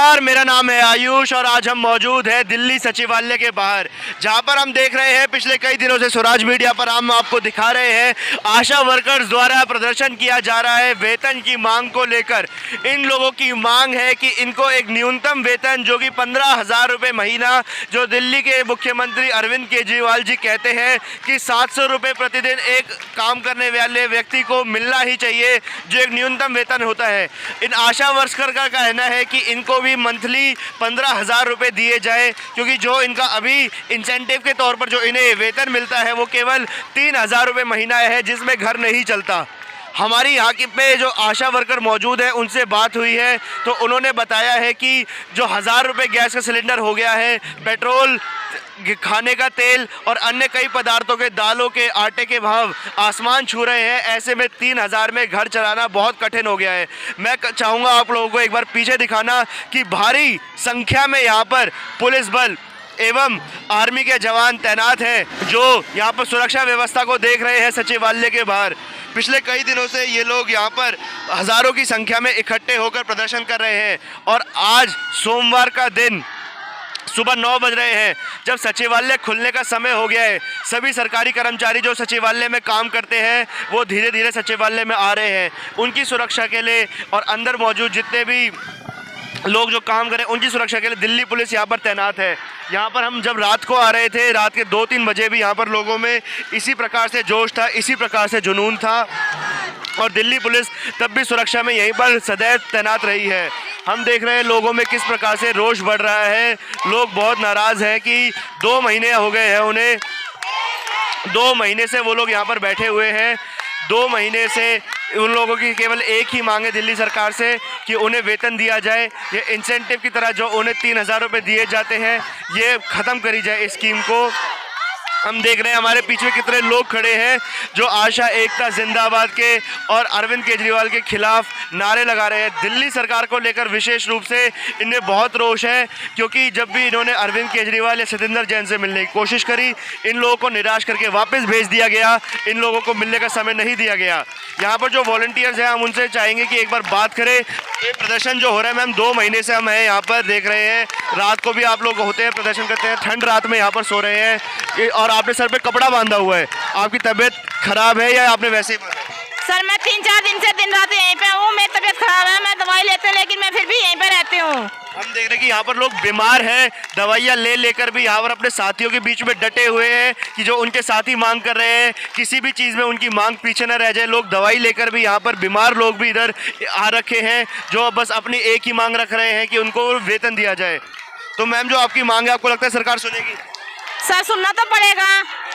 नमस्कार, मेरा नाम है आयुष और आज हम मौजूद हैं दिल्ली सचिवालय के बाहर, जहां पर हम देख रहे हैं पिछले कई दिनों से स्वराज मीडिया पर हम आपको दिखा रहे हैं आशा वर्कर्स द्वारा प्रदर्शन किया जा रहा है वेतन की मांग को लेकर। इन लोगों की मांग है कि इनको एक न्यूनतम वेतन जो कि 15,000 रुपये महीना, जो दिल्ली के मुख्यमंत्री अरविंद केजरीवाल जी कहते हैं कि 700 रुपये प्रतिदिन एक काम करने वाले व्यक्ति को मिलना ही चाहिए, जो एक न्यूनतम वेतन होता है। इन आशा वर्कर का कहना है कि इनको भी मंथली 15,000 रुपये दिए जाए, क्योंकि जो इनका अभी इंसेंटिव के तौर पर जो इन्हें वेतन मिलता है वो केवल 3,000 रुपये महीना है, जिसमें घर नहीं चलता। हमारी यहाँ की पे जो आशा वर्कर मौजूद है उनसे बात हुई है तो उन्होंने बताया है कि जो 1,000 रुपये गैस का सिलेंडर हो गया है, पेट्रोल, खाने का तेल और अन्य कई पदार्थों के, दालों के, आटे के भाव आसमान छू रहे हैं। ऐसे में 3,000 में घर चलाना बहुत कठिन हो गया है। मैं चाहूँगा आप लोगों को एक बार पीछे दिखाना कि भारी संख्या में यहाँ पर पुलिस बल एवं आर्मी के जवान तैनात हैं, जो यहाँ पर सुरक्षा व्यवस्था को देख रहे हैं सचिवालय के बाहर। पिछले कई दिनों से ये लोग यहाँ पर हज़ारों की संख्या में इकट्ठे होकर प्रदर्शन कर रहे हैं और आज सोमवार का दिन सुबह 9 बज रहे हैं, जब सचिवालय खुलने का समय हो गया है। सभी सरकारी कर्मचारी जो सचिवालय में काम करते हैं वो धीरे धीरे सचिवालय में आ रहे हैं। उनकी सुरक्षा के लिए और अंदर मौजूद जितने भी लोग जो काम करें उनकी सुरक्षा के लिए दिल्ली पुलिस यहाँ पर तैनात है। यहाँ पर हम जब रात को आ रहे थे, रात के 2-3 बजे भी यहाँ पर लोगों में इसी प्रकार से जोश था, इसी प्रकार से जुनून था और दिल्ली पुलिस तब भी सुरक्षा में यहीं पर सदैव तैनात रही है। हम देख रहे हैं लोगों में किस प्रकार से रोष बढ़ रहा है। लोग बहुत नाराज़ हैं कि 2 महीने हो गए हैं उन्हें, 2 महीने से वो लोग यहाँ पर बैठे हुए हैं। 2 महीने से उन लोगों की केवल एक ही मांग है दिल्ली सरकार से कि उन्हें वेतन दिया जाए। ये इंसेंटिव की तरह जो उन्हें 3,000 रुपये दिए जाते हैं, ये ख़त्म करी जाए इस स्कीम को। हम देख रहे हैं हमारे पीछे कितने लोग खड़े हैं जो आशा एकता जिंदाबाद के और अरविंद केजरीवाल के खिलाफ नारे लगा रहे हैं। दिल्ली सरकार को लेकर विशेष रूप से इन्हें बहुत रोष है, क्योंकि जब भी इन्होंने अरविंद केजरीवाल या सतिंदर जैन से मिलने की कोशिश करी, इन लोगों को निराश करके वापस भेज दिया गया। इन लोगों को मिलने का समय नहीं दिया गया। यहाँ पर जो वॉलंटियर्स हैं हम उनसे चाहेंगे कि एक बार बात करें। ये प्रदर्शन जो हो रहा है मैम, 2 महीने से हम हैं यहाँ पर, देख रहे हैं रात को भी आप लोग होते हैं, प्रदर्शन करते हैं, ठंड रात में यहाँ पर सो रहे हैं और आपने सर पे कपड़ा बांधा हुआ है। आपकी तबीयत खराब है या आपने वैसे ही बांधा? सर मैं 3-4 दिन से दिन रात यहीं पे हूँ। मेरी तबीयत खराब है, मैं दवाई लेते हूँ लेकिन मैं फिर भी यहीं पे रहती हूँ। हम देख रहे हैं कि यहाँ पर लोग बीमार हैं, दवाइयाँ ले लेकर भी यहाँ पर अपने साथियों के बीच में डटे हुए हैं कि जो उनके साथी मांग कर रहे हैं, किसी भी चीज़ में उनकी मांग पीछे न रह जाए। लोग दवाई लेकर भी यहाँ पर, बीमार लोग भी इधर आ रखे हैं जो बस अपनी एक ही मांग रख रहे हैं कि उनको वेतन दिया जाए। तो मैम, जो आपकी मांग है आपको लगता है सरकार सुनेगी? सर सुनना तो पड़ेगा।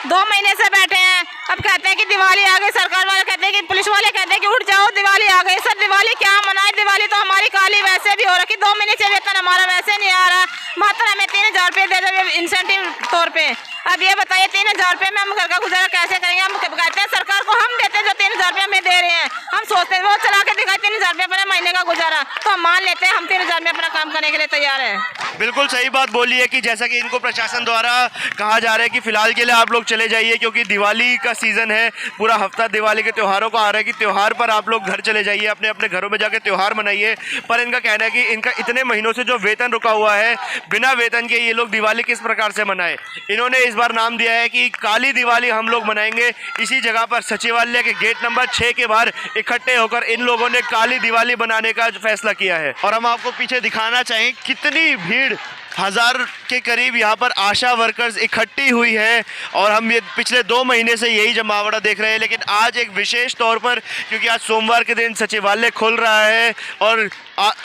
2 महीने से बैठे हैं, अब कहते हैं कि दिवाली आ गई, सरकार वाले कहते हैं कि पुलिस वाले कहते हैं कि उठ जाओ दिवाली आ गई। सर दिवाली क्या मनाए, दिवाली तो हमारी काली वैसे भी हो रखी। 2 महीने से वेतन हमारा वैसे नहीं आ रहा। मात्र हमें 3,000 रुपये दे दे इंसेंटिव तौर पे। अब ये बताइए 3,000 रुपये में हम घर का गुजारा कैसे करेंगे? हम कहते हैं सरकार को हम देते हैं जो 3,000 रुपये हमें दे रहे हैं। हम सोचते हैं वो चला के दिखाए 3,000 रुपये अपने महीने का गुजारा, तो हम मान लेते हैं, हम 3,000 में अपना काम करने के लिए तैयार है। बिल्कुल सही बात बोली है कि जैसा कि इनको प्रशासन द्वारा कहा जा रहा है कि फिलहाल के लिए आप लोग चले जाइए, क्योंकि दिवाली का सीज़न है, पूरा हफ्ता दिवाली के त्योहारों का आ रहा है कि त्यौहार पर आप लोग घर चले जाइए, अपने अपने घरों में जाकर त्यौहार मनाइए। पर इनका कहना है कि इनका इतने महीनों से जो वेतन रुका हुआ है, बिना वेतन के ये लोग दिवाली किस प्रकार से मनाए। इन्होंने इस बार नाम दिया है कि काली दिवाली हम लोग मनाएंगे। इसी जगह पर सचिवालय के गेट नंबर 6 के बाहर इकट्ठे होकर इन लोगों ने काली दिवाली बनाने का फैसला किया है। और हम आपको पीछे दिखाना चाहें कितनी भीड़, 1,000 के करीब यहाँ पर आशा वर्कर्स इकट्ठी हुई है और हम ये पिछले 2 महीने से यही जमावड़ा देख रहे हैं। लेकिन आज एक विशेष तौर पर, क्योंकि आज सोमवार के दिन सचिवालय खुल रहा है और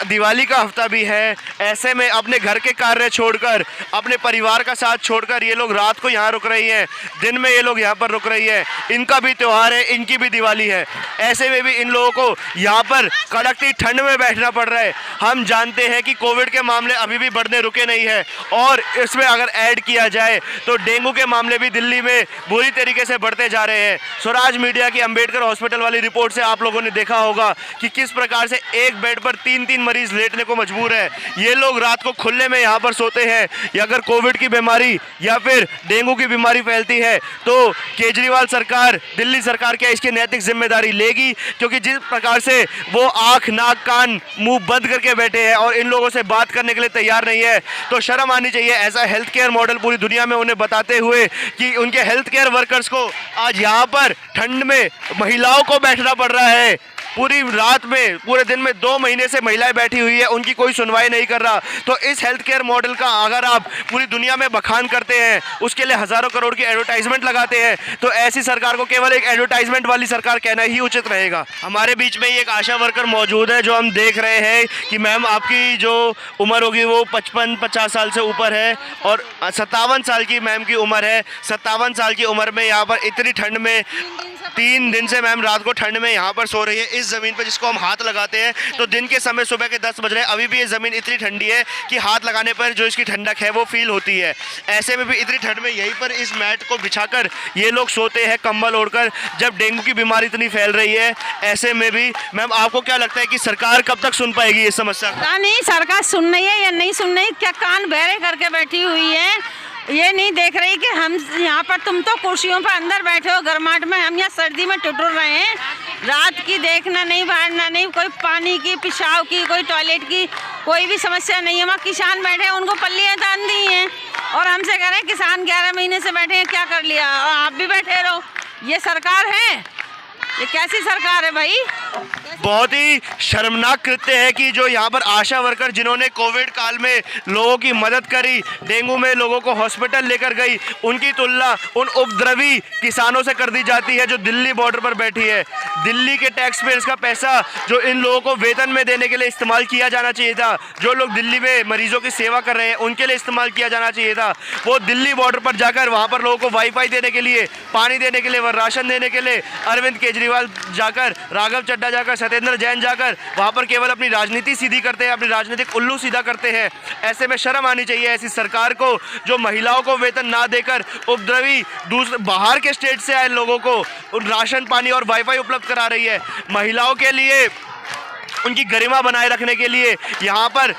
दिवाली का हफ्ता भी है, ऐसे में अपने घर के कार्य छोड़कर, अपने परिवार का साथ छोड़कर ये लोग रात को यहाँ रुक रही हैं, दिन में ये लोग यहाँ पर रुक रही है। इनका भी त्यौहार है, इनकी भी दिवाली है। ऐसे में भी इन लोगों को यहाँ पर कड़कती ठंड में बैठना पड़ रहा है। हम जानते हैं कि कोविड के मामले अभी भी बढ़ने रुके नहीं है। और इसमें अगर ऐड किया जाए तो डेंगू के मामले भी दिल्ली में बुरी तरीके से बढ़ते जा रहे हैं। स्वराज मीडिया की अंबेडकर हॉस्पिटल वाली रिपोर्ट से आप लोगों ने देखा होगा कि किस प्रकार से एक बेड पर 3-3 मरीज लेटने को मजबूर है। ये लोग रात को खुले में यहाँ पर सोते हैं। या अगर कोविड की बीमारी या फिर डेंगू की बीमारी फैलती है तो केजरीवाल सरकार, दिल्ली सरकार क्या इसकी नैतिक जिम्मेदारी लेगी? क्योंकि जिस प्रकार से वो आंख, नाक, कान, मुंह बंद करके बैठे हैं और इन लोगों से बात करने के लिए तैयार नहीं है, तो शर्म आनी चाहिए। ऐसा हेल्थ केयर मॉडल पूरी दुनिया में उन्हें बताते हुए कि उनके हेल्थ केयर वर्कर्स को आज यहाँ पर ठंड में महिलाओं को बैठना पड़ रहा है। पूरी रात में, पूरे दिन में 2 महीने से महिलाएं बैठी हुई है, उनकी कोई सुनवाई नहीं कर रहा। तो इस हेल्थ केयर मॉडल का अगर आप पूरी दुनिया में बखान करते हैं, उसके लिए हज़ारों करोड़ की एडवर्टाइजमेंट लगाते हैं, तो ऐसी सरकार को केवल एक एडवर्टाइजमेंट वाली सरकार कहना ही उचित रहेगा। हमारे बीच में एक आशा वर्कर मौजूद है जो हम देख रहे हैं कि मैम आपकी जो उम्र होगी वो 55-50 साल से ऊपर है और 57 साल की मैम की उम्र है। 57 साल की उम्र में यहाँ पर इतनी ठंड में 3 दिन से मैम रात को ठंड में यहाँ पर सो रही है इस ज़मीन पर जिसको हम हाथ लगाते हैं। तो दिन के समय सुबह के 10 बज रहे हैं, अभी भी ये ज़मीन इतनी ठंडी है कि हाथ लगाने पर जो इसकी ठंडक है वो फील होती है। ऐसे में भी इतनी ठंड में यहीं पर इस मैट को बिछाकर ये लोग सोते हैं कंबल ओढ़कर, जब डेंगू की बीमारी इतनी फैल रही है। ऐसे में भी मैम आपको क्या लगता है कि सरकार कब तक सुन पाएगी इस समस्या को? पता नहीं सरकार सुन रही है या नहीं सुन रही, क्या कान बहरे करके बैठी हुई है। ये नहीं देख रही कि हम यहाँ पर, तुम तो कुर्सियों पर अंदर बैठे हो गर्माहट में, हम यहाँ सर्दी में टुटुर रहे हैं। रात की देखना नहीं, बाहरना नहीं, कोई पानी की, पेशाब की, कोई टॉयलेट की कोई भी समस्या नहीं है। वहाँ किसान बैठे हैं, उनको पल्लियाँ तान दी हैं और हमसे कह रहे हैं किसान 11 महीने से बैठे हैं, क्या कर लिया और आप भी बैठे रहो। ये सरकार है? ये कैसी सरकार है भाई? बहुत ही शर्मनाक कृत्य है कि जो यहाँ पर आशा वर्कर जिन्होंने कोविड काल में लोगों की मदद करी, डेंगू में लोगों को हॉस्पिटल लेकर गई, उनकी तुलना उन उपद्रवी किसानों से कर दी जाती है जो दिल्ली बॉर्डर पर बैठी है। दिल्ली के टैक्स पेयर्स का पैसा जो इन लोगों को वेतन में देने के लिए इस्तेमाल किया जाना चाहिए था, जो लोग दिल्ली में मरीजों की सेवा कर रहे हैं उनके लिए इस्तेमाल किया जाना चाहिए था, वो दिल्ली बॉर्डर पर जाकर वहाँ पर लोगों को वाईफाई देने के लिए, पानी देने के लिए, राशन देने के लिए अरविंद केजरीवाल जाकर, राघव चड्ढा जाकर, सत्येंद्र जैन जाकर वहाँ पर केवल अपनी राजनीति सीधी करते हैं, अपनी राजनीतिक उल्लू सीधा करते हैं। ऐसे में शर्म आनी चाहिए ऐसी सरकार को जो महिलाओं को वेतन ना देकर उपद्रवी दूसरे बाहर के स्टेट से आए लोगों को राशन, पानी और वाईफाई उपलब्ध करा रही है। महिलाओं के लिए उनकी गरिमा बनाए रखने के लिए यहाँ पर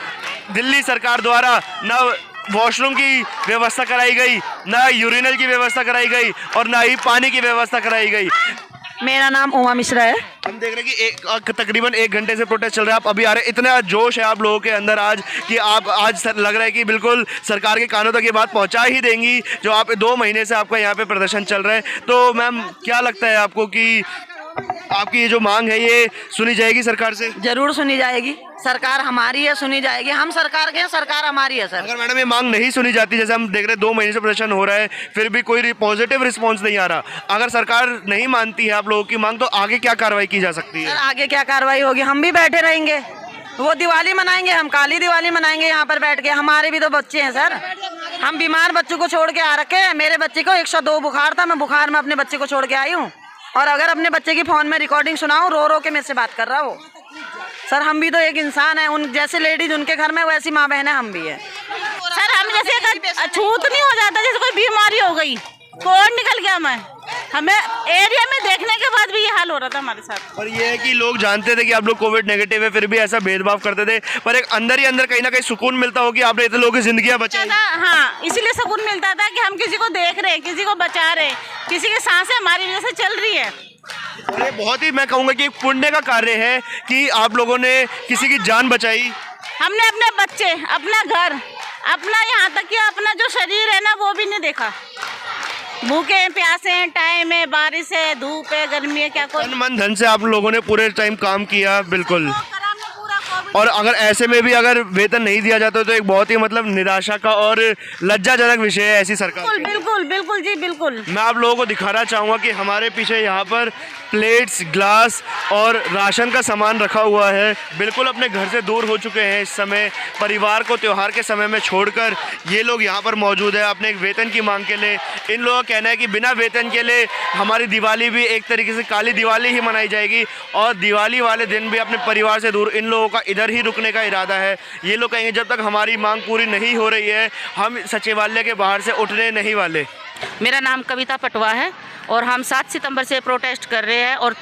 दिल्ली सरकार द्वारा न वॉशरूम की व्यवस्था कराई गई, न यूरिनल की व्यवस्था कराई गई और न ही पानी की व्यवस्था कराई गई। मेरा नाम उमा मिश्रा है। हम देख रहे हैं कि तकरीबन 1 घंटे से प्रोटेस्ट चल रहा है, आप अभी आ रहे हैं, इतना जोश है आप लोगों के अंदर आज कि आप आज लग रहा है कि बिल्कुल सरकार के कानों तक ये बात पहुंचा ही देंगी जो आप 2 महीने से आपका यहाँ पे प्रदर्शन चल रहा है। तो मैम क्या लगता है आपको कि आपकी ये जो मांग है ये सुनी जाएगी सरकार से? जरूर सुनी जाएगी, सरकार हमारी है, सुनी जाएगी। हम सरकार के हैं, सरकार हमारी है सर। अगर मैडम ये मांग नहीं सुनी जाती, जैसे हम देख रहे हैं 2 महीने से प्रदर्शन हो रहा है फिर भी कोई पॉजिटिव रिस्पांस नहीं आ रहा, अगर सरकार नहीं मानती है आप लोगों की मांग, तो आगे क्या कार्रवाई की जा सकती है? सर आगे क्या कार्रवाई होगी? हम भी बैठे रहेंगे, वो दिवाली मनाएंगे, हम काली दिवाली मनाएंगे यहाँ पर बैठ के। हमारे भी तो बच्चे हैं सर, हम बीमार बच्चों को छोड़ के आ रखे हैं। मेरे बच्चे को 102 बुखार था, मैं बुखार में अपने बच्चे को छोड़ के आई हूँ और अगर अपने बच्चे की फ़ोन में रिकॉर्डिंग सुनाऊँ, रो रो के मेरे से बात कर रहा हो। सर हम भी तो एक इंसान है, उन जैसे लेडीज उनके घर में वैसी माँ बहन है, हम भी है सर। हम जैसे छूत नहीं हो जाता, जैसे कोई बीमारी हो गई, कोड निकल गया, मैं हमें एरिया में देखने के बाद भी ये हाल हो रहा था हमारे साथ। और ये है कि लोग जानते थे कि आप लोग कोविड नेगेटिव है, फिर भी ऐसा भेदभाव करते थे, पर एक अंदर ही अंदर कहीं ना कहीं सुकून मिलता हो कि आपने इतने लोगों की जिंदगियां बचाई। हाँ, इसीलिए सुकून मिलता था कि हम किसी को देख रहे हैं, किसी को बचा रहे, किसी की सांसें हमारी वजह से चल रही है। और ये बहुत ही, मैं कहूँगा कि एक पुण्य का कार्य है कि आप लोगों ने किसी की जान बचाई। हमने अपने बच्चे, अपना घर, अपना यहाँ तक कि अपना जो शरीर है ना वो भी नहीं देखा। भूखे हैं, प्यासे हैं, टाइम है, बारिश है, धूप है, गर्मी है, क्या कोई तन मन धन से आप लोगों ने पूरे टाइम काम किया। बिल्कुल। और अगर ऐसे में भी अगर वेतन नहीं दिया जाता तो एक बहुत ही मतलब निराशा का और लज्जाजनक विषय है ऐसी सरकार। बिल्कुल बिल्कुल बिल्कुल जी बिल्कुल। मैं आप लोगों को दिखाना चाहूँगा कि हमारे पीछे यहाँ पर प्लेट्स, ग्लास और राशन का सामान रखा हुआ है। बिल्कुल अपने घर से दूर हो चुके हैं इस समय, परिवार को त्यौहार के समय में छोड़कर ये लोग यहाँ पर मौजूद है अपने एक वेतन की मांग के लिए। इन लोगों का कहना है कि बिना वेतन के लिए हमारी दिवाली भी एक तरीके से काली दिवाली ही मनाई जाएगी और दिवाली वाले दिन भी अपने परिवार से दूर इन लोगों का इधर ही रुकने का इरादा है। ये लोग कहेंगे जब तक हमारी मांग पूरी नहीं हो रही है हम सचिवालय के बाहर से उठने नहीं वाले। मेरा नाम कविता पटवा है और हम 7 सितंबर से प्रोटेस्ट कर रहे हैं और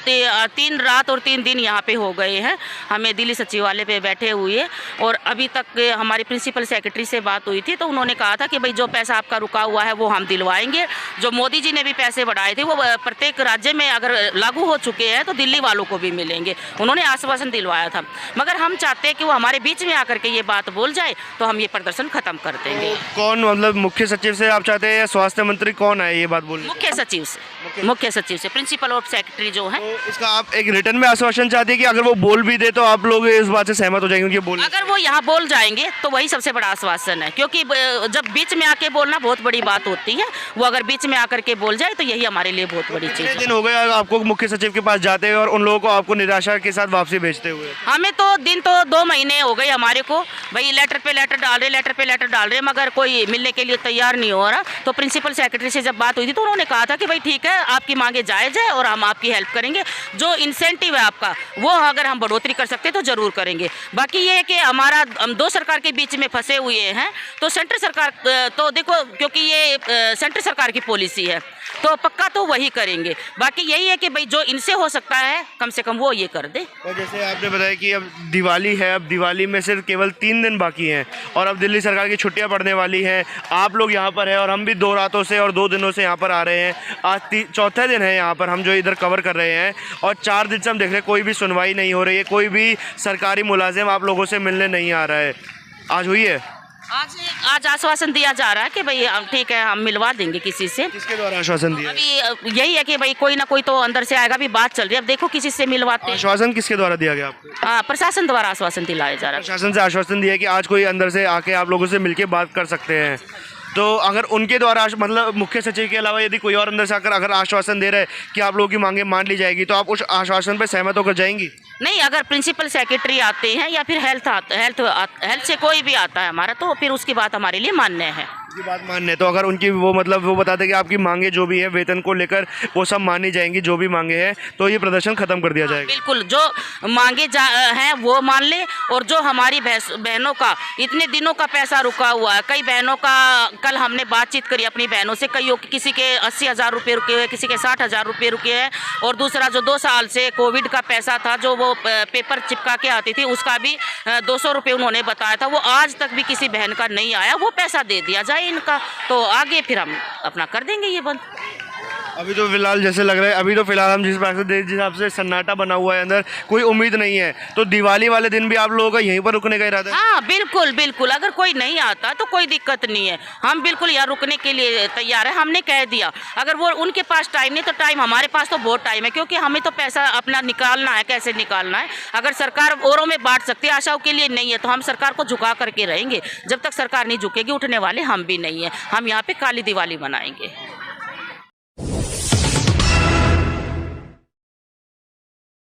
3 रात और 3 दिन यहाँ पे हो गए हैं हमें दिल्ली सचिवालय पे बैठे हुए। और अभी तक हमारी प्रिंसिपल सेक्रेटरी से बात हुई थी तो उन्होंने कहा था कि भाई जो पैसा आपका रुका हुआ है वो हम दिलवाएंगे। जो मोदी जी ने भी पैसे बढ़ाए थे वो प्रत्येक राज्य में अगर लागू हो चुके हैं तो दिल्ली वालों को भी मिलेंगे, उन्होंने आश्वासन दिलवाया था। मगर हम चाहते हैं कि वो हमारे बीच में आकर के ये बात बोल जाए तो हम ये प्रदर्शन ख़त्म कर देंगे। कौन मतलब मुख्य सचिव से आप चाहते हैं या स्वास्थ्य मंत्री कौन है ये बात बोलने? मुख्य सचिव से प्रिंसिपल और सेक्रेटरी जो है। तो इसका आप एक रिटर्न में आश्वासन चाहते हैं कि अगर वो बोल भी दे तो आप लोग इस बात से सहमत हो जाएंगे कि बोल? अगर वो यहाँ बोल जाएंगे तो वही सबसे बड़ा आश्वासन है, क्योंकि जब बीच में आके बोलना बहुत बड़ी बात होती है। वो अगर बीच में आकर के बोल जाए तो यही हमारे लिए बहुत बड़ी चीज़ है। दिन हो गए आपको मुख्य सचिव के पास जाते हुए और उन लोगों को आपको निराशा के साथ वापसी भेजते हुए? हमें तो 2 महीने हो गए हमारे को, भाई लेटर पे लेटर डाल रहे मगर कोई मिलने के लिए तैयार नहीं हो रहा। तो प्रिंसिपल सेक्रेटरी से जब बात हुई थी तो उन्होंने कहा था कि भाई ठीक है आपकी मांगे जायज़ है और हम आपकी हेल्प करेंगे। जो इंसेंटिव है आपका वो अगर हम बढ़ोतरी कर सकते तो ज़रूर करेंगे। बाकी ये है कि हम 2 सरकार के बीच में फंसे हुए हैं तो सेंट्रल सरकार तो देखो, क्योंकि ये सेंट्रल सरकार की पॉलिसी है तो पक्का तो वही करेंगे। बाकी यही है कि भाई जो इनसे हो सकता है कम से कम वो ये कर दे। और जैसे आपने बताया कि अब दिवाली है, अब दिवाली में सिर्फ केवल 3 दिन बाकी हैं और अब दिल्ली सरकार की छुट्टियां पड़ने वाली हैं। आप लोग यहाँ पर हैं और हम भी 2 रातों से और 2 दिनों से यहाँ पर आ रहे हैं। आज चौथा दिन है यहाँ पर हम जो इधर कवर कर रहे हैं और 4 दिन से हम देख रहे हैं कोई भी सुनवाई नहीं हो रही है, कोई भी सरकारी मुलाजिम आप लोगों से मिलने नहीं आ रहा है। आज हुई है? आज आश्वासन दिया जा रहा है कि भाई ठीक है हम मिलवा देंगे किसी से। किसके द्वारा आश्वासन दिया? अभी यही है कि भाई कोई ना कोई तो अंदर से आएगा, भी बात चल रही है, अब देखो किसी से मिलवाते हैं। आश्वासन किसके द्वारा दिया गया आपको? हाँ, प्रशासन द्वारा आश्वासन दिलाया जा रहा है। प्रशासन से आश्वासन दिया कि आज कोई अंदर से आके आप लोगों से मिलके बात कर सकते हैं। तो अगर उनके द्वारा मतलब मुख्य सचिव के अलावा यदि कोई और अंदर से आकर अगर आश्वासन दे रहे हैं कि आप लोगों की मांगे मान ली जाएगी तो आप उस आश्वासन पर सहमत होकर जाएंगी? नहीं, अगर प्रिंसिपल सेक्रेटरी आते हैं या फिर हेल्थ से कोई भी आता है हमारा तो फिर उसकी बात हमारे लिए मान्य है। की बात मानने तो अगर उनकी वो मतलब वो बताते कि आपकी मांगे जो भी है वेतन को लेकर वो सब मानी जाएंगी, जो भी मांगे हैं तो ये प्रदर्शन खत्म कर दिया जाएगा। बिल्कुल, जो मांगे हैं वो मान ले। और जो हमारी बहनों का इतने दिनों का पैसा रुका हुआ है, कई बहनों का कल हमने बातचीत करी अपनी बहनों से, कई किसी के 80,000 रुपये रुके हुए, किसी के 60,000 रुपये रुके हैं। और दूसरा जो 2 साल से कोविड का पैसा था जो वो पेपर चिपका के आती थी उसका भी 200 रुपये उन्होंने बताया था, वो आज तक भी किसी बहन का नहीं आया। वो पैसा दे दिया जाए इनका तो आगे फिर हम अपना कर देंगे ये बंद। अभी तो फिलहाल जैसे लग रहा है, अभी तो फिलहाल हम जिस हिसाब से सन्नाटा बना हुआ है अंदर, कोई उम्मीद नहीं है। तो दिवाली वाले दिन भी आप लोगों का यहीं पर रुकने का इरादा है? हाँ बिल्कुल, अगर कोई नहीं आता तो कोई दिक्कत नहीं है, हम बिल्कुल यहाँ रुकने के लिए तैयार है। हमने कह दिया अगर वो उनके पास टाइम नहीं तो टाइम हमारे पास तो बहुत टाइम है, क्योंकि हमें तो पैसा अपना निकालना है। कैसे निकालना है? अगर सरकार औरों में बांट सकती है, आशाओं के लिए नहीं है, तो हम सरकार को झुका करके रहेंगे। जब तक सरकार नहीं झुकेगी उठने वाले हम भी नहीं है। हम यहाँ पे काली दिवाली मनाएंगे।